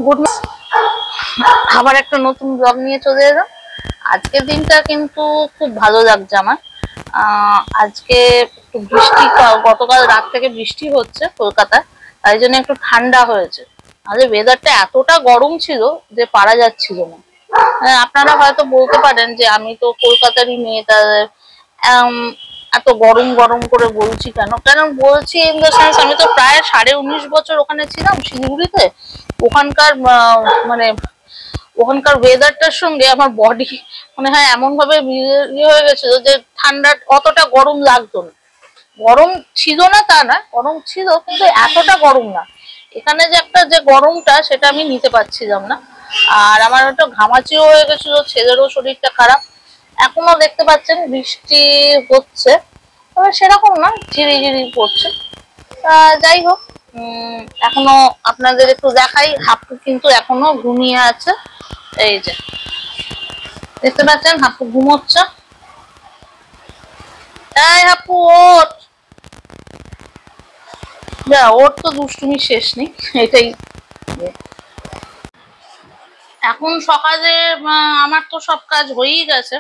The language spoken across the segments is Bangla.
গুড আবার একটা নতুন ব্লগ নিয়ে চলে এলাম। আজকের দিনটা কিন্তু খুব ভালো লাগছে আমার। আজকে একটু বৃষ্টি, গতকাল রাত থেকে বৃষ্টি হচ্ছে কলকাতায়, তাই জন্য একটু ঠান্ডা হয়েছে। আজ ওয়েদারটা এতটা গরম ছিল যে পারা যাচ্ছিল না। আপনারা হয়তো বলতে পারেন যে আমি তো কলকাতারই মেয়ে, তাদের এত গরম গরম করে বলছি কেন? কেন বলছি ইন দ্য সেন্স, আমি তো প্রায় 19.5 বছর ওখানে ছিলাম শিলিগুড়িতে। ওখানকার মানে ওখানকার ওয়েদারটার সঙ্গে আমার বডি মনে হয় এমন ভাবে ইয়ে হয়ে গেছিল যে ঠান্ডা অতটা গরম লাগতো না। গরম ছিল না তা না, গরম ছিল কিন্তু এতটা গরম না। এখানে যে একটা যে গরমটা সেটা আমি নিতে পারছিলাম না। আর আমার একটা ঘামাচিও হয়ে গেছিল, ছেলেরও শরীরটা খারাপ। এখনো দেখতে পাচ্ছেন বৃষ্টি হচ্ছে, তবে সেরকম না, ঝিরি ঝিরি পড়ছে। যাই হোক, এখনো আপনাদের একটু দেখাই। হাপ্পু কিন্তু এখনো ঘুমিয়ে আছে। এই যে দেখতে পাচ্ছেন হাপ্পু ঘুমোচ্ছে। এই হাপ্পু ওঠ, যা ওর তো দুষ্টুমি শেষ নেই। এটাই এখন সকালে আমার তো সব কাজ হয়েই গেছে,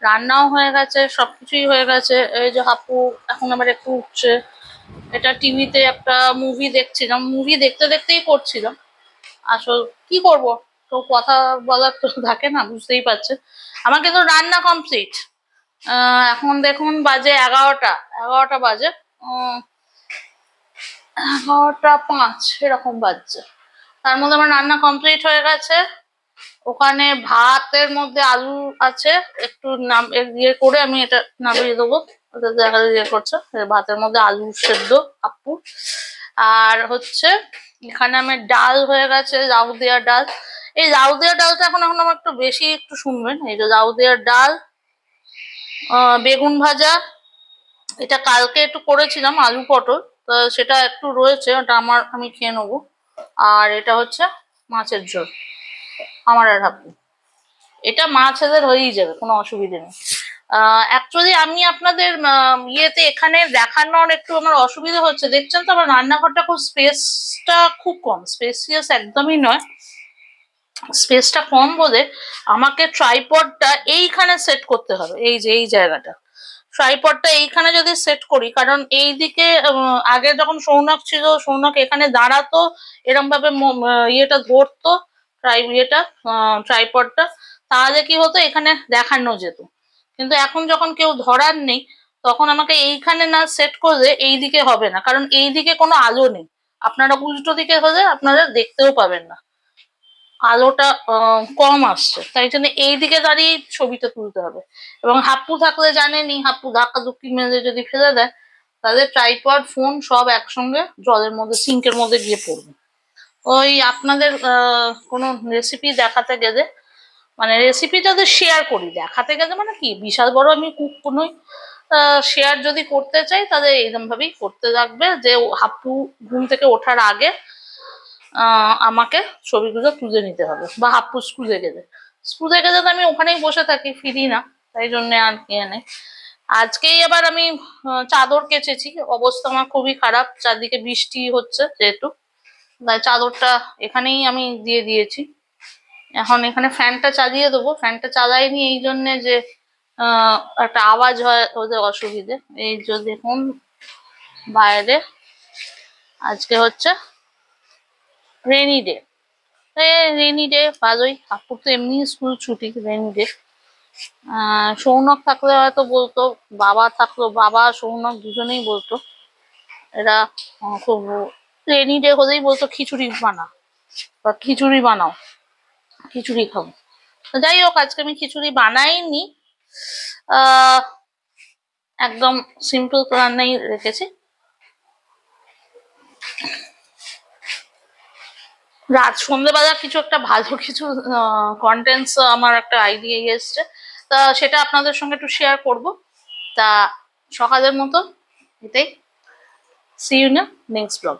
রান্নাও হয়ে গেছে, সবকিছুই হয়ে গেছে। এই যে হাপ্পু এখন আবার একটু উঠছে। এটা টিভিতে একটা মুভি দেখছিলাম, মুভি দেখতে দেখতেই করছিলাম। আসল কি করব, তো কথা বলার তো থাকে না, বুঝতেই পারছেন। আমার কিন্তু রান্না কমপ্লিট। এখন দেখুন বাজে 11টা বাজে, 11টা 5 এরকম বাজছে। তার মধ্যে আমার রান্না কমপ্লিট হয়ে গেছে। ওখানে ভাতের মধ্যে আলু আছে, একটু ইয়ে করে আমি এটা নামিয়ে দেবো। ওটা দেখা ইয়ে করছে, ভাতের মধ্যে আলু সেদ্ধ আপু। আর হচ্ছে এখানে আমার ডাল হয়ে গেছে, লাউ দেওয়ার ডাল। এই লাউ দেওয়ার ডালটা এখন আমার একটু বেশি একটু শুনবেন। এই যে লাউ দেওয়ার ডাল, বেগুন ভাজা, এটা কালকে একটু করেছিলাম আলু পটল, তো সেটা একটু রয়েছে, ওটা আমি খেয়ে নেবো। আর এটা হচ্ছে মাছের ঝোল আমার আর হাপ্পু। এটা মাছেদের হয়েই যাবে, কোনো অসুবিধে নেই। অ্যাকচুয়ালি আমি আপনাদের ইয়েতে এখানে দেখানোর একটু আমার অসুবিধা হচ্ছে। দেখছেন তো আমার রান্নাঘরটা খুব স্পেসটা খুব কম, স্পেসিয়াস একদমই নয়। স্পেসটা কম বলে আমাকে ট্রাইপডটা এইখানে সেট করতে হবে। এই যে এই জায়গাটা, ট্রাইপডটা এইখানে যদি সেট করি, কারণ এই দিকে আগে যখন সৌনক ছিল, সৌনক এখানে দাঁড়াতো, এরম ভাবে ইয়েটা ধরতো, ট্রাইপডটা, তাহলে কি হতো এখানে দেখানো যেত। কিন্তু এখন যখন কেউ ধরার নেই, তখন আমাকে এইখানে না সেট করলে এই দিকে হবে না, কারণ এই দিকে কোনো আলো নেই। আপনারা উল্টো দিকে হলে আপনারা দেখতেও পাবেন না, আলোটা কম আসছে, তাই জন্য এই দিকে দাঁড়িয়ে ছবিটা তুলতে হবে। এবং হাপ্পু থাকলে জানেনই, হাপ্পু ধাক্কা ধুক্কি মেরে যদি ফেলে দেয়, তাহলে ট্রাইপড ফোন সব একসঙ্গে জলের মধ্যে, সিঙ্কের মধ্যে গিয়ে পড়বে। ওই আপনাদের কোনো রেসিপি দেখাতে গেলে, মানে রেসিপি যদি শেয়ার করি, দেখাতে গেলে মানে কি বিশাল বড় আমি কুক নই, শেয়ার যদি করতে চাই তাহলে এইরকম ভাবেই করতে লাগবে যে হাপ্পু ঘুম থেকে ওঠার আগে আমাকে ছবিগুলো তুলে নিতে হবে। বা হাপ্পু স্কুলে গেলে তো আমি ওখানেই বসে থাকি, ফিরি না, তাই জন্য আর কি নেই। আজকেই আবার আমি চাদর কেচেছি, অবস্থা আমার খুবই খারাপ, চারদিকে বৃষ্টি হচ্ছে যেহেতু, তাই চাদরটা এখানেই আমি দিয়ে দিয়েছি। এখন এখানে ফ্যানটা চালিয়ে দেবো, ফ্যানটা চালাইনি এই জন্যে যে একটা আওয়াজ হয়, ওদের অসুবিধে। এই যে দেখুন বাইরে আজকে হচ্ছে রেনি ডে, রেনি ডে ভালোই। হাপ্পুর তো এমনি স্কুল ছুটি, রেনি ডে। সৌনক থাকলে হয়তো বলতো, বাবা থাকলো, বাবা সৌনক দুজনেই বলতো, এরা খুব রেনি ডে হলেই বলতো খিচুড়ি বানা বা খিচুড়ি বানাও, খিচুড়ি খাবো। যাই হোক, আজকে আমি খিচুড়ি বানাইনি, একদম সিম্পল রান্নাই রেখেছি। রাত সন্ধ্যেবেলা কিছু একটা ভালো কিছু কন্টেন্টস আমার একটা আইডিয়া এসছে, তা সেটা আপনাদের সঙ্গে একটু শেয়ার করব। তা সকালের মতো এটাই, see you in next blog.